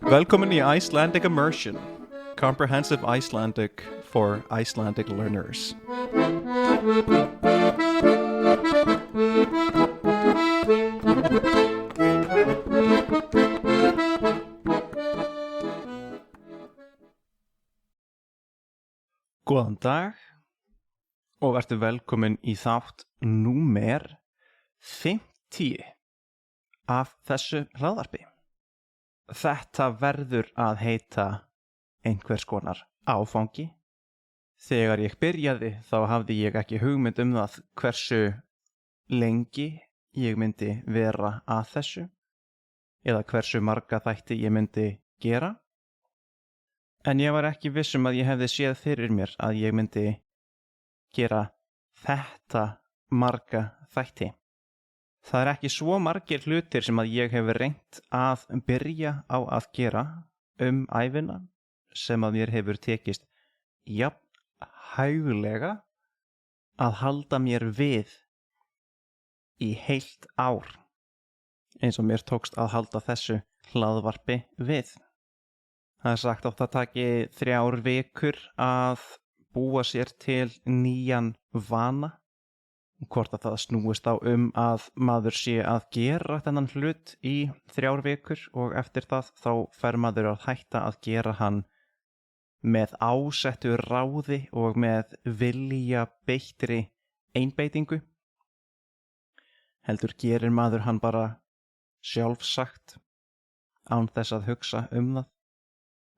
Velkomin í Icelandic Immersion, comprehensive Icelandic for Icelandic learners. Góðan dag og vertu velkomin í þátt númer 50 af þessu hlaðvarpi. Þetta verður að heita einhvers konar áfangi. Þegar ég byrjaði þá hafði ég ekki hugmynd um það hversu lengi ég myndi vera að þessu eða hversu marga þætti ég myndi gera. En ég var ekki viss um að ég hefði séð fyrir mér að ég myndi gera þetta marga þætti. Það er ekki svo margir hlutir sem að ég hef reynt að byrja á að gera ævina sem að mér hefur tekist jafn hægulega að halda mér við í heilt ár eins og mér tókst að halda þessu hlaðvarpi við. Það er sagt að það taki 3 vikur að búa sér til nýjan vana. Hvort að það snúist á að maður sé að gera þennan hlut í 3 vikur og eftir það þá fer maður að hætta að gera hann með ásettu ráði og með vilja beittri einbeitingu. Heldur gerir maður hann bara sjálfsagt án þess að hugsa það.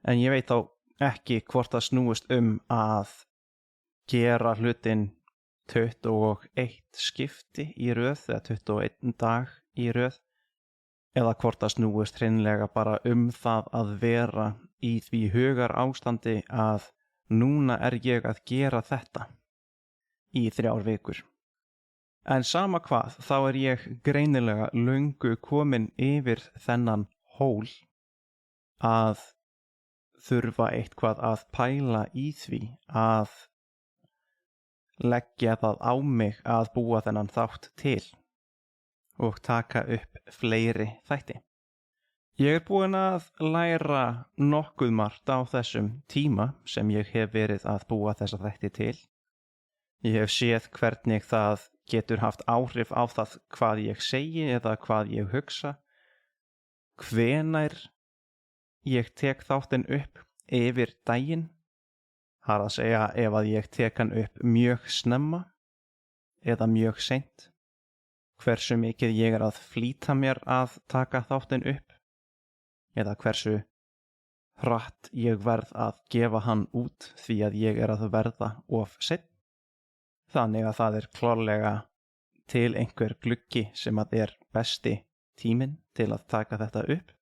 En ég veit þá ekki hvort það snúist að gera hlutin 21 skipti í röð eða 21 dag í röð eða hvort það snúist hreinlega bara það að vera í því hugar ástandi að núna er ég að gera þetta í 3 vikur. En sama hvað þá er ég greinilega löngu komin yfir þennan hól að þurfa eitthvað að pæla í því að leggja það á mig að búa þennan þátt til og taka upp fleiri þætti. Ég er búinn að læra nokkuð margt á þessum tíma sem ég hef verið að búa þessa þætti til. Ég hef séð hvernig það getur haft áhrif á það hvað ég segi eða hvað ég hugsa, hvenær ég tek þáttinn upp yfir daginn. Það er að segja ef að ég tek hann upp mjög snemma eða mjög seint. Hversu mikið ég er að flýta mér að taka þáttinn upp eða hversu hratt ég verð að gefa hann út því að ég er að verða of seinn. Þannig að það er klárlega til einhver gluggi sem að er besti tíminn til að taka þetta upp.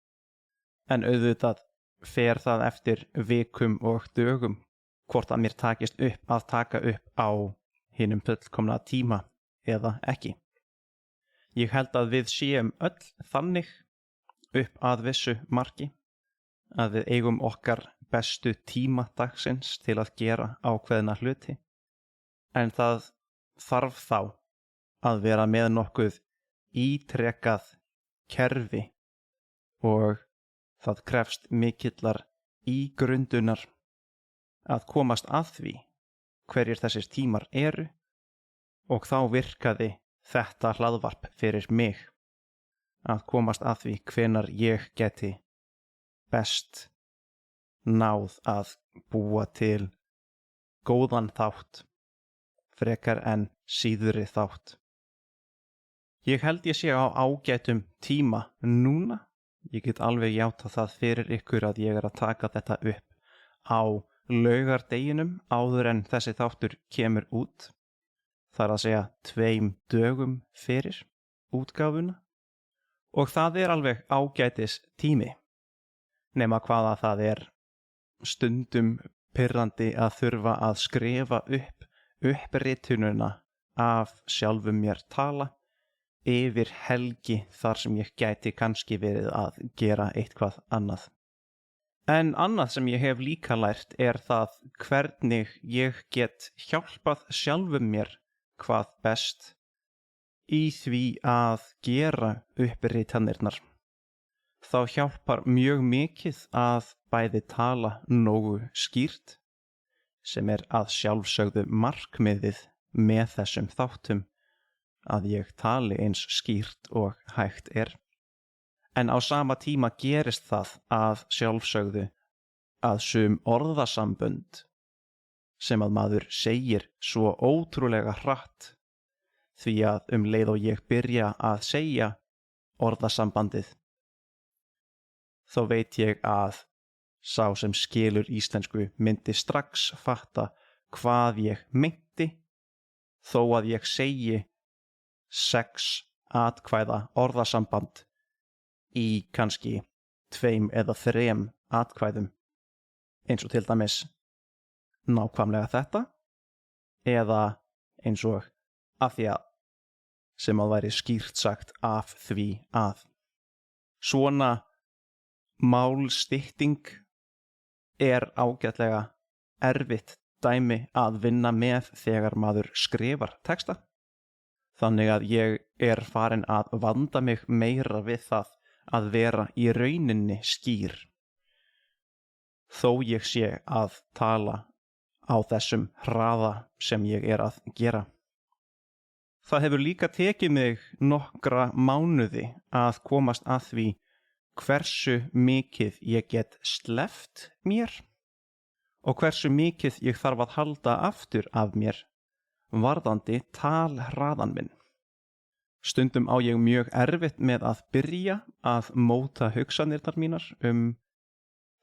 En auðvitað fer það eftir vikum og dögum hvort að mér takist upp að taka upp á hinum fullkomna tíma eða ekki. Ég held að við séum öll þannig upp að vissu marki að við eigum okkar bestu tíma dagsins til að gera ákveðna hluti. En það þarf þá að vera með nokkuð ítrekað kerfi og það krefst mikillar ígrundunar að komast að því hverjir þessir tímar eru og þá virkaði þetta hlaðvarp fyrir mig að komast að því hvenær ég geti best náð að búa til góðan þátt frekar en síðri þátt. Ég held ég sé á ágætum tíma núna. Ég get alveg játað það fyrir ykkur að ég er að taka þetta upp á laugardeginum áður en þessi þáttur kemur út. Það er að segja 2 dögum fyrir útgáfuna. Og það er alveg ágætis tími. Nema hvaða það er stundum pirrandi að þurfa að skrifa upp uppritununa af sjálfum mér tala yfir helgi þar sem ég gæti kannski verið að gera eitthvað annað. En annað sem ég hef líka lært er það hvernig ég get hjálpað sjálfum mér hvað best í því að gera uppritanirnar. þá hjálpar mjög mikið að bæði tala nógu skýrt, sem að sjálfsögðu markmiðið með þessum þáttum, að ég tali eins skýrt og hægt en á sama tíma gerist það að sjálfsögðu að sum orðasambönd sem að maður segir svo ótrúlega hratt, því að leið og ég byrja að segja orðasambandið, þá veit ég að sá sem skilur íslensku myndi strax fatta hvað ég meinti, þó að ég segi 6 atkvæða orðasamband í kannski 2 eða 3 atkvæðum, eins og til dæmis nákvæmlega þetta, eða eins og af því að, sem að væri skýrt sagt af því að. Svona málstytting ágætlega erfitt dæmi að vinna með þegar maður skrifar texta, þannig að ég farin að vanda mig meira við það að vera í rauninni skýr, þó ég sé að tala á þessum hraða sem ég að gera. Það hefur líka tekið mig nokkra mánuði að komast að því hversu mikið ég get sleppt mér og hversu mikið ég þarf að halda aftur af mér varðandi talhraðan minn. Stundum á ég mjög erfitt með að byrja að móta hugsanirnar mínar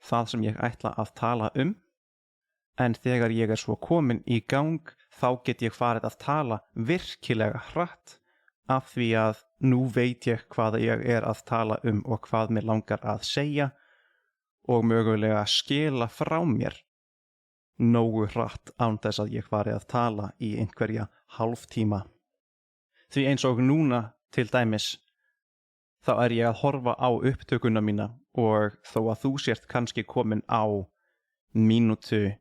það sem ég ætla að tala en þegar ég svo komin í gang þá get ég farið að tala virkilega hratt af því að nú veit ég hvað ég að tala og hvað mér langar að segja og mögulega skila frá mér nógu hratt án þess að ég fari að tala í einhverja hálftíma. Því eins og núna til dæmis, þá ég að horfa á upptökuna mína og þó að þú sért kannski komin á mínútu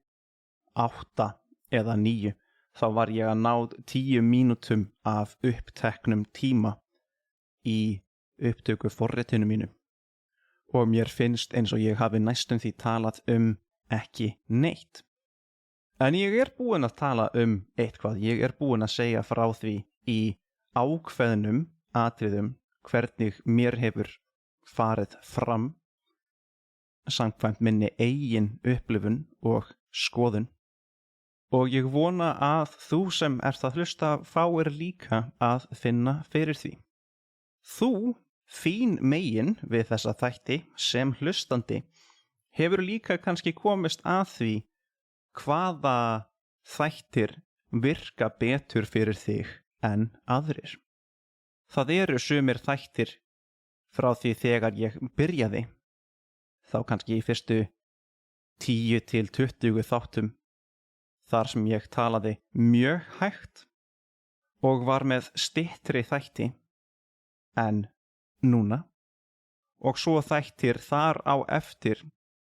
8 eða 9, þá var ég að náð 10 mínútum af uppteknum tíma í upptökuforritinu mínu og mér finnst eins og ég hafi næstum því talað ekki neitt. En ég búinn að tala eitthvað, ég búinn að segja frá því í ákveðnum atriðum hvernig mér hefur farið fram samkvæmt minni eigin upplifun og skoðun og ég vona að þú sem að hlusta fáir líka að finna fyrir því. Þú, þín megin við þessa þætti sem hlustandi, hefur líka kannski komist að því hvaða þættir virka betur fyrir þig en aðrir. Það sumir þættir frá því þegar ég byrjaði, þá kannski í fyrstu 10 til 20 þáttum, þar sem ég talaði mjög hægt og var með styttri þætti en núna, og svo þættir þar á eftir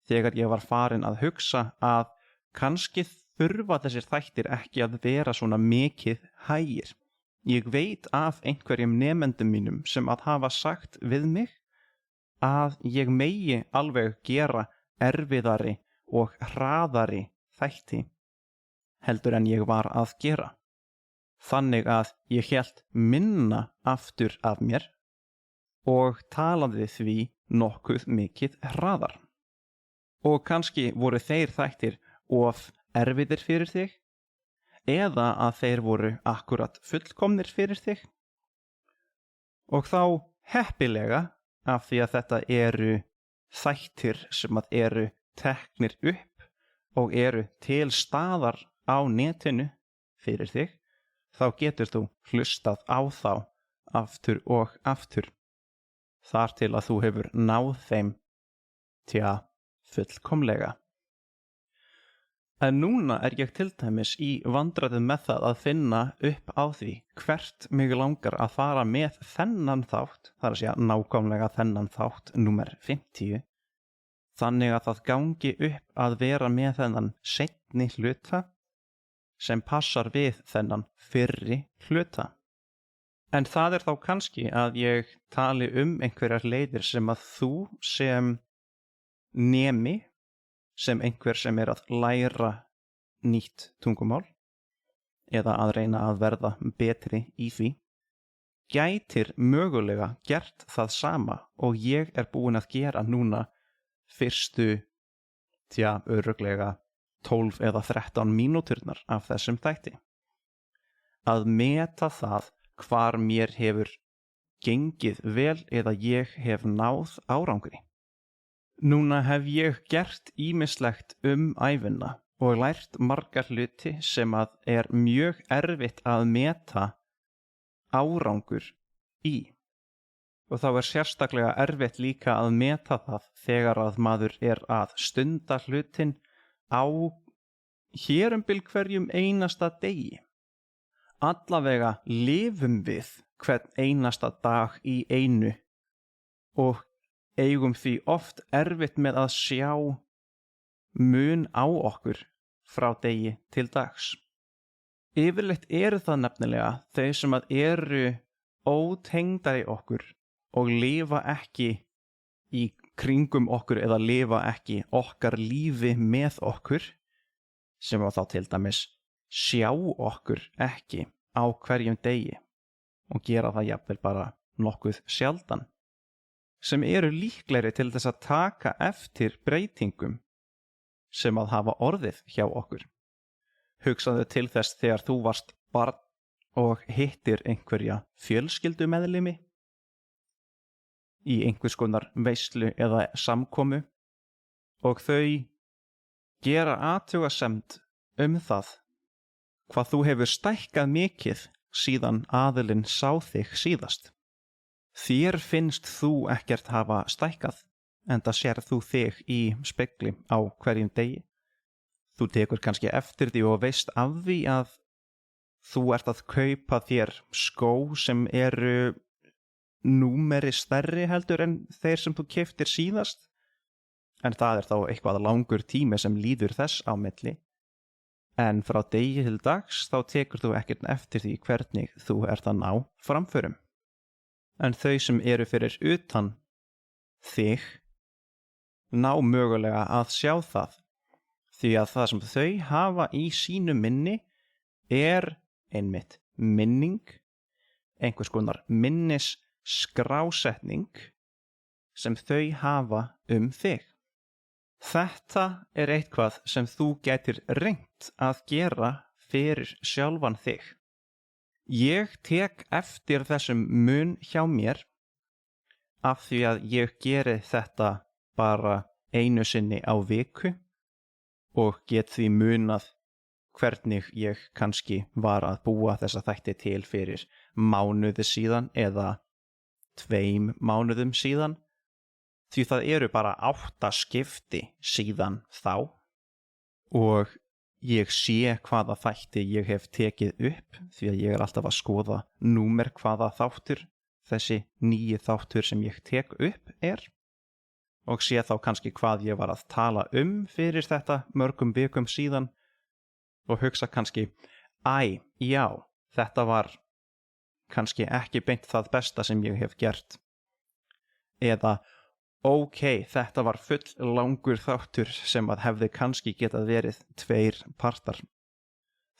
þegar ég var farin að hugsa að kannski þurfa þessir þættir ekki að vera svona mikið hægir. Ég veit af einhverjum nemendum mínum sem að hafa sagt við mig að ég megi alveg gera erfiðari og hraðari þætti heldur en ég var að gera. Þannig að ég hélt minna aftur af mér og talaði því nokkuð mikið hraðar. Og kannski voru þeir þættir of erfiðir fyrir þig, eða að þeir voru akkurat fullkomnir fyrir þig. Og þá heppilega, af því að þetta þættir sem að teknir upp og til staðar á netinu fyrir þig, þá getur þú hlustað á þá aftur og aftur, þar til að þú hefur náð þeim fullkomlega. En núna ég til dæmis í vandræðum með það að finna upp á því hvert mig langar að fara með þennan þátt, það að segja nákvæmlega þennan þátt númer 50, þannig að það gangi upp að vera með þennan seinni hluta sem passar við þennan fyrri hluta. En það þá kannski að ég tali einhverjar leiðir sem að þú sem nemi, sem einhver sem að læra nýtt tungumál eða að reyna að verða betri í því, gætir mögulega gert það sama og ég búin að gera núna fyrstu, örugglega 12 eða 13 mínúturnar af þessum þætti. Að meta það hvar mér hefur gengið vel eða ég hef náð árangri. Núna hef ég gert ýmislegt ævina og lært margar hluti sem að mjög erfitt að meta árangur í. Og þá sérstaklega erfitt líka að meta það þegar að maður að stunda hlutin á hér bil hverjum einasta degi. Allavega lifum við hvern einasta dag í einu og eigum því oft erfitt með að sjá mun á okkur frá degi til dags. Yfirleitt það nefnilega þau sem að ótengdari okkur og lifa ekki í kringum okkur eða lifa ekki okkar lífi með okkur, sem þá til dæmis sjá okkur ekki á hverjum degi og gera það jafnvel bara nokkuð sjaldan, sem líklegri til þess að taka eftir breytingum sem að hafa orðið hjá okkur. Hugsaðu til þess þegar þú varst barn og hittir einhverja fjölskyldumeðlimi í einhvers konar veislu eða samkomu og þau gera athugasemd það hvað þú hefur stækkað mikið síðan aðilinn sá þig síðast. Þér finnst þú ekkert hafa stækkað, enda sérð þú þig í spegli á hverjum degi. Þú tekur kannski eftir því og veist af því að þú að kaupa þér skó sem númeri stærri heldur en þeir sem þú keyptir síðast, en það þá eitthvað langur tími sem líður þess á milli. En frá degi til dags þá tekur þú ekkert eftir því hvernig þú að ná framförum. En þau sem fyrir utan þig ná mögulega að sjá það, því að það sem þau hafa í sínu minni einmitt minning, einhvers konar minnisskrásetning sem þau hafa þig. Þetta eitthvað sem þú gætir reynt að gera fyrir sjálfan þig. Ég tek eftir þessum mun hjá mér af því að ég geri þetta bara einu sinni á viku og get því munað hvernig ég kannski var að búa þessa þætti til fyrir mánuði síðan eða 2 mánuðum síðan, því það bara 8 skipti síðan þá og ég sé hvaða þætti ég hef tekið upp því að ég alltaf að skoða númer hvaða þáttur þessi nýji þáttur sem ég tek upp og sé þá kannski hvað ég var að tala fyrir þetta mörgum vikum síðan og hugsa kannski, já, þetta var kannski ekki beint það besta sem ég hef gert. Eða, þetta var full langur þáttur sem að hefði kannski getað verið 2 partar.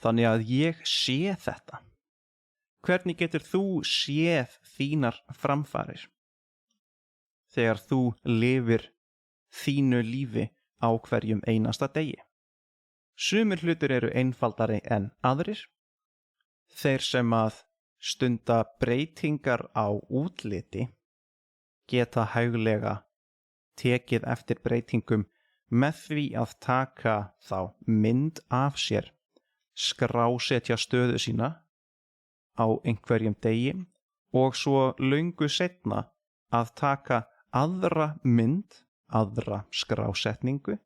Þannig að ég sé þetta. Hvernig getur þú séð þínar framfarir þegar þú lifir þínu lífi á hverjum einasta degi? Sumir hlutir einfaldari en aðrir. Þeir sem að stunda breytingar á útliti geta hæglega tekið eftir breytingum með því að taka þá mynd af sér, skrásetja stöðu sína á einhverjum degi og svo löngu seinna að taka aðra mynd, aðra skrásetningu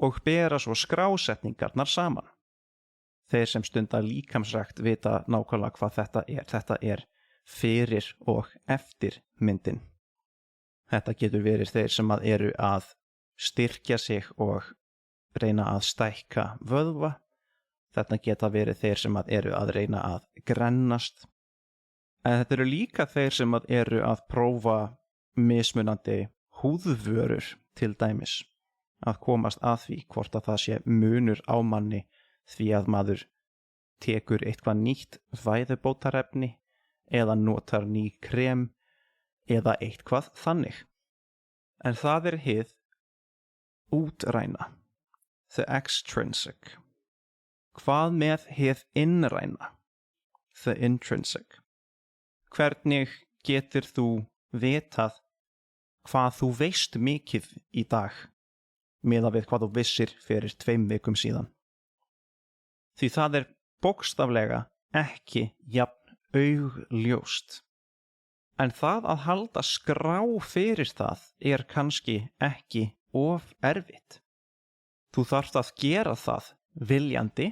og bera svo skrásetningarnar saman. Þeir sem stunda líkamsrækt vita nákvæmlega hvað þetta er. Þetta fyrir og eftir myndin. Þetta getur verið þeir sem að styrkja sig og reyna að stækka vöðva. Þetta geta verið þeir sem að reyna að grennast En þetta eru líka þeir sem eru að prófa mismunandi húðvörur til dæmis, að komast að því hvort að það sé munur á manni því að maður tekur eitthvað nýtt fæðubótarefni eða notar ný krem eða eitthvað þannig. En það er hið útræna, the extrinsic. Hvað með hið innræna, the intrinsic? Hvernig getur þú vitað hvað þú veist mikið í dag miðað við hvað þú vissir fyrir 2 vikum síðan? Því það er bókstaflega ekki jafn augljóst. En það að halda skrá fyrir það er kannski ekki of erfitt. Þú þarft að gera það viljandi.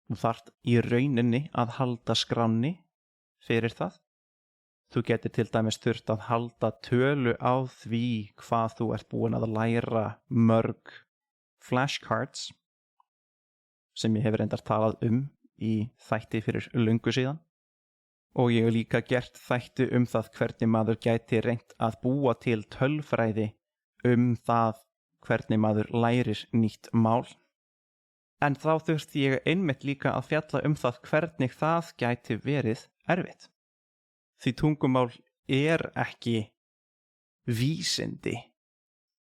Þú þarft í rauninni að halda skránni fyrir það. Þú getur til dæmis þurft að halda tölu á því hvað þú ert búin að læra mörg flashcards sem ég hef reyndar talað í þætti fyrir löngu síðan. Og ég hef líka gert þætti það hvernig maður gæti reynt að búa til tölfræði það hvernig maður lærir nýtt mál. En þá þurfti ég einmitt líka að fjalla það hvernig það gæti verið erfitt. Því tungumál er ekki vísindi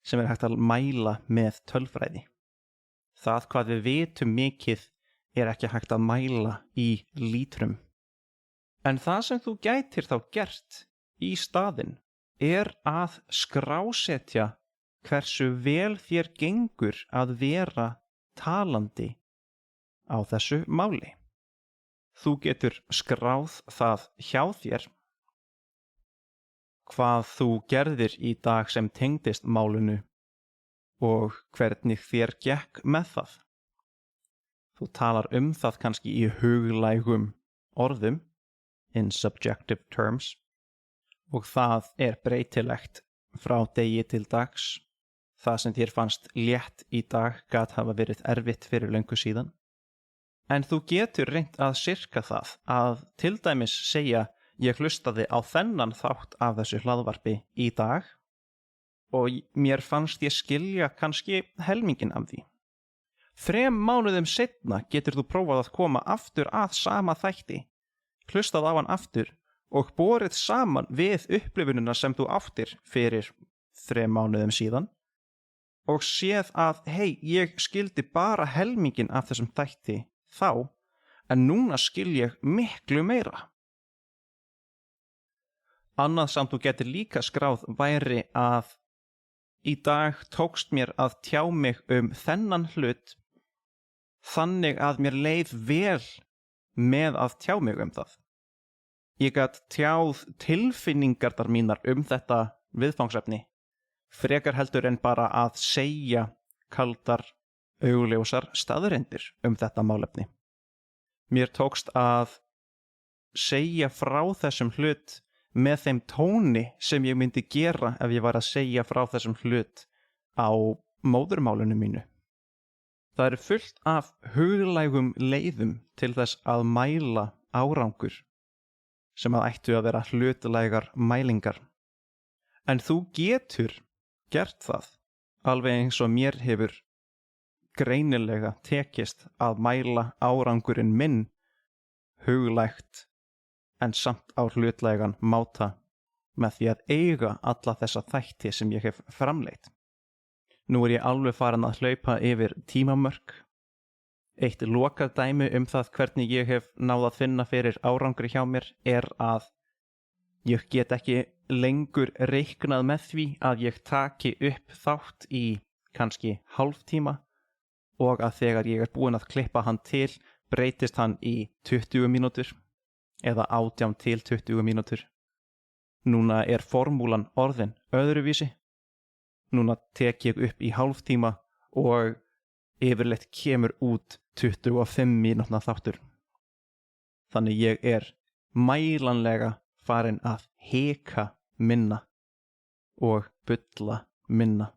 sem er hægt að mæla með tölfræði. Það hvað við vitum mikið er ekki hægt að mæla í lítrum. En það sem þú gætir þá gert í staðinn er að skrásetja hversu vel þér gengur að vera talandi á þessu máli. Þú getur skráð það hjá þér hvað þú gerðir í dag sem tengdist málinu og hvernig þér gekk með það. Þú talar það kannski í huglægum orðum, in subjective terms, og það er breytilegt frá degi til dags. Það sem þér fannst létt í dag gat hafa verið erfitt fyrir löngu síðan. En þú getur reynt að sirka það að til dæmis segja ég hlustaði á þennan þátt af þessu hlaðvarpi í dag og mér fannst ég skilja kannski helminginn af því. 3 mánuðum seinna getur þú prófað að koma aftur að sama þætti, hlustað á hann aftur og borið saman við upplifunina sem þú áttir fyrir 3 mánuðum síðan og séð að hei, ég skildi bara helminginn af þessum þætti þá, en núna skil ég miklu meira. Annað samt þú getur líka skráð væri að í dag tókst mér að tjá mig þennan hlut þannig að mér leið vel með að tjá mig það. Ég gat tjáð tilfinningarnar mínar þetta viðfangsefni, frekar heldur en bara að segja kaldar, augljósar staðreyndir þetta málefni. Mér tókst að segja frá þessum hlut með þeim tóni sem ég myndi gera ef ég var að segja frá þessum hlut á móðurmálinu mínu. Það eru fullt af huglægum leiðum til þess að mæla árangur sem að ættu að vera hlutlægar mælingar. En þú getur gert það alveg eins og mér hefur greinilega tekist að mæla árangurinn minn huglægt en samt á hlutlægan máta með því að eiga alla þessa þætti sem ég hef framleitt. Nú er ég alveg farin að hlaupa yfir tímamörk. Eitt lokað dæmi það hvernig ég hef náð að finna fyrir árangri hjá mér er að ég get ekki lengur reiknað með því að ég taki upp þátt í kannski hálftíma og að þegar ég er búin að klippa hann til breytist hann í 20 mínútur eða 18 til 20 mínútur. Núna er formúlan orðin öðruvísi. Núna tek ég upp í hálftíma og yfirleitt kemur út 25 mínútna þáttur. Þannig ég er mælanlega farin að hika minna og bulla minna.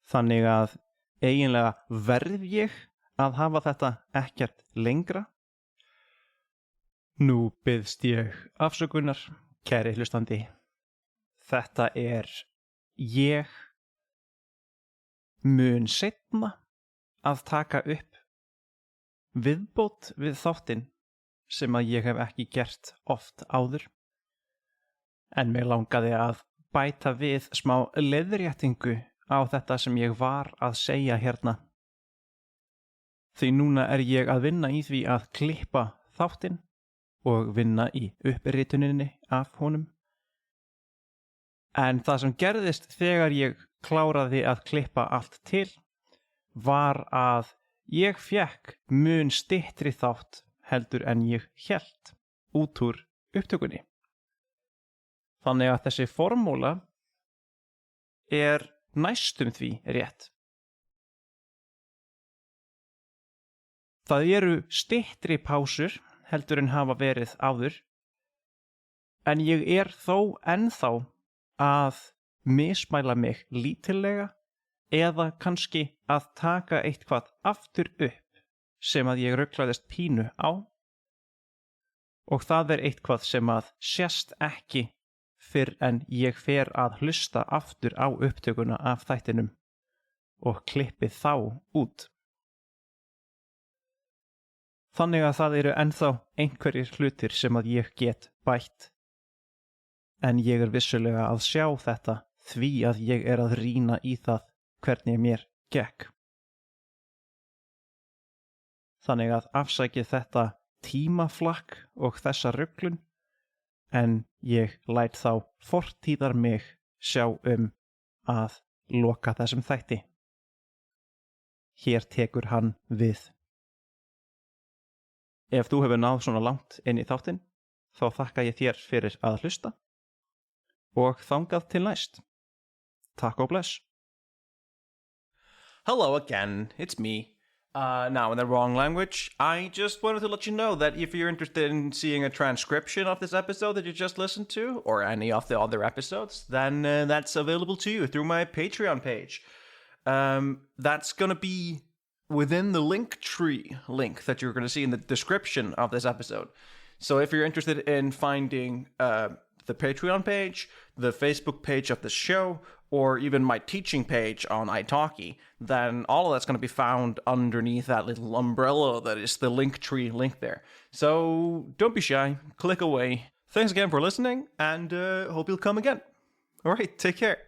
Þannig að eiginlega verð ég að hafa þetta ekkert lengra. Nú biðst ég afsökunar, kæri hlustandi. Þetta ég mun seinna að taka upp viðbót við þáttinn sem að ég hef ekki gert oft áður. En mig langaði að bæta við smá leiðréttingu á þetta sem ég var að segja hérna. Því núna ég að vinna í því að klippa þáttinn og vinna í upprituninni af honum. En það sem gerðist þegar ég kláraði að klippa allt til var að ég fékk mun styttri þátt heldur en ég hélt út úr upptökunni. Þannig að þessi formúla næstum því rétt. Það eru styttri pásur heldur en hafa verið áður, en ég þó ennþá að mismæla mig lítillega eða kannski að taka eitthvað aftur upp sem að ég ruglaðist pínu á, og það eitthvað sem að sést ekki fyrr en ég fer að hlusta aftur á upptökuna af þættinum og klippi þá út. Þannig að það eru ennþá einhverjir hlutir sem að ég get bætt. En ég vissulega að sjá þetta því að ég að rýna í það hvernig mér gekk. Þannig að afsækið þetta tímaflakk og þessa ruglun, en ég læt þá fortíðar mig sjá að loka þessum þætti. Hér tekur hann við. Ef þú hefur náð svona langt inn í þáttinn, þá þakka ég þér fyrir að hlusta og þangað til næst. Takk og bless. Hello again, it's me. Now in the wrong language. I just wanted to let you know that if you're interested in seeing a transcription of this episode that you just listened to, or any of the other episodes, then that's available to you through my Patreon page. That's going to be within the Linktree link that you're going to see in the description of this episode. So if you're interested in finding the Patreon page, the Facebook page of the show, or even my teaching page on italki, then all of that's going to be found underneath that little umbrella that is the Linktree link there. So don't be shy, click away. Thanks again for listening, and hope you'll come again. All right, take care.